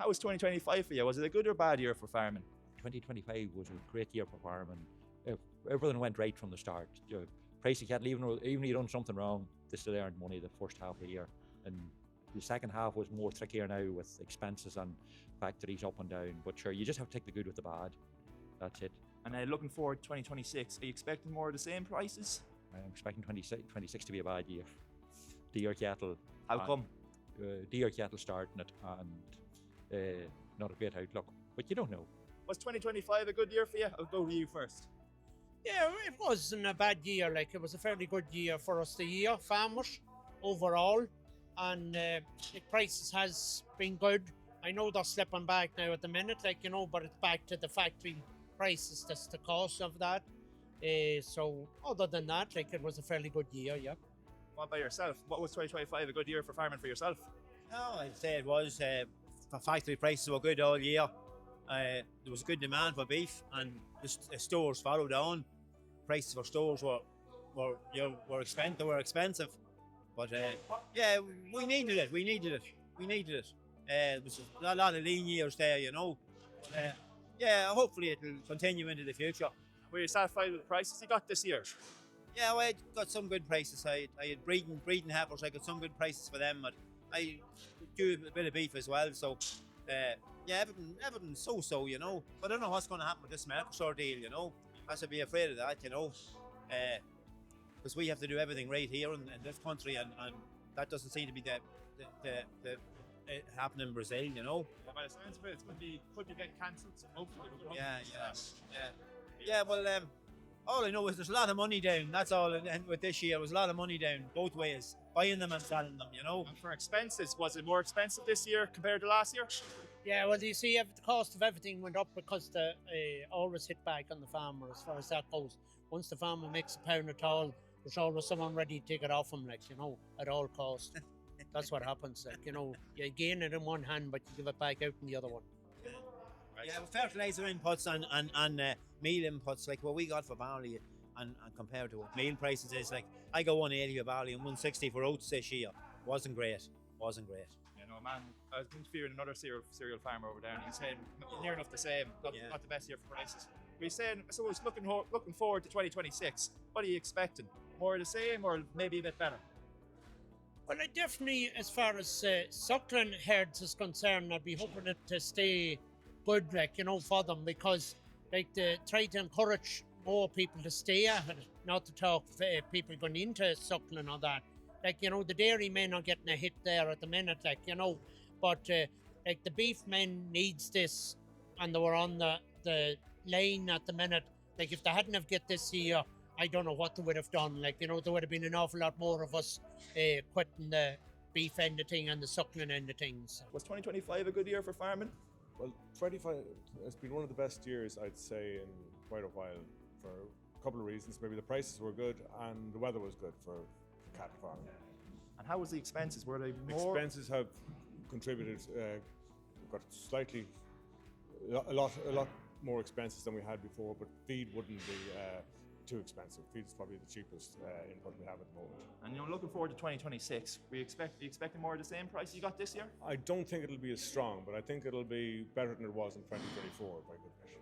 How was 2025 for you? Was it a good or bad year for farming? 2025 was a great year for farming. Everything went right from the start. Price of cattle, even you done something wrong, they still earned money the first half of the year. And the second half was more trickier now with expenses and factories up and down. But sure, you just have to take the good with the bad. That's it. And looking forward to 2026, are you expecting more of the same prices? I'm expecting 26 to be a bad year. Deer cattle. How come? Deer cattle starting it and not a great outlook. But you don't know. Was 2025 a good year for you? I'll go to you first. Yeah, it wasn't a bad year. Like, it was a fairly good year for us, the year, farmers, overall. And the prices has been good. I know they're slipping back now at the minute, but it's back to the factory prices. That's the cost of that. So other than that, it was a fairly good year, yeah. What about yourself? What was 2025 a good year for farming for yourself? No, I'd say it was. The factory prices were good all year. There was a good demand for beef, and the stores followed on. Prices for stores were expensive. They were expensive, but yeah, we needed it. There was a lot of lean years there, yeah, hopefully it will continue into the future. Were you satisfied with the prices you got this year? Yeah, I got some good prices. I had breeding heifers. I got some good prices for them, but I do a bit of beef as well. So yeah, everything so. But I don't know what's going to happen with this Mercosur deal. I should be afraid of that, because we have to do everything right here in this country, and that doesn't seem to be the happening in Brazil, Yeah, by the sounds of it, it's could be getting cancelled. So hopefully, Yeah. Well, all I know is there's a lot of money down. That's all. And with this year, there was a lot of money down both ways, buying them and selling them. And for expenses, was it more expensive this year compared to last year? Yeah, well, you see, the cost of everything went up because the always hit back on the farmer as far as that goes. Once the farmer makes a pound at all, there's always someone ready to take it off him, at all costs. That's what happens. You gain it in one hand, but you give it back out in the other one. Right. Yeah, fertilizer inputs and meal inputs, like what we got for barley, and compared to what meal prices is, I got 180 for barley and 160 for oats this year. Wasn't great. Man, I was interviewing another cereal farmer over there, and he's saying near enough the same. Not the best year for prices. But he's saying, so it's looking forward to 2026. What are you expecting? More of the same, or maybe a bit better? Well, I definitely, as far as suckling herds is concerned, I'd be hoping it to stay good, for them, because they try to encourage more people to stay at it, not to talk people going into suckling or that. The dairy men are getting a hit there at the minute, but the beef men needs this, and they were on the line at the minute. If they hadn't have get this year, I don't know what they would have done. There would have been an awful lot more of us quitting the beef end of thing and the suckling end of things. Was 2025 a good year for farming? Well, 25 has been one of the best years, I'd say, in quite a while, for a couple of reasons. Maybe the prices were good and the weather was good for cattle farming. And how was the expenses? Were they more? Expenses have contributed, got slightly, a lot more expenses than we had before, but feed wouldn't be too expensive. Feed is probably the cheapest input we have at the moment. And looking forward to 2026, are you expecting more of the same price you got this year? I don't think it'll be as strong, but I think it'll be better than it was in 2024 by a good bit.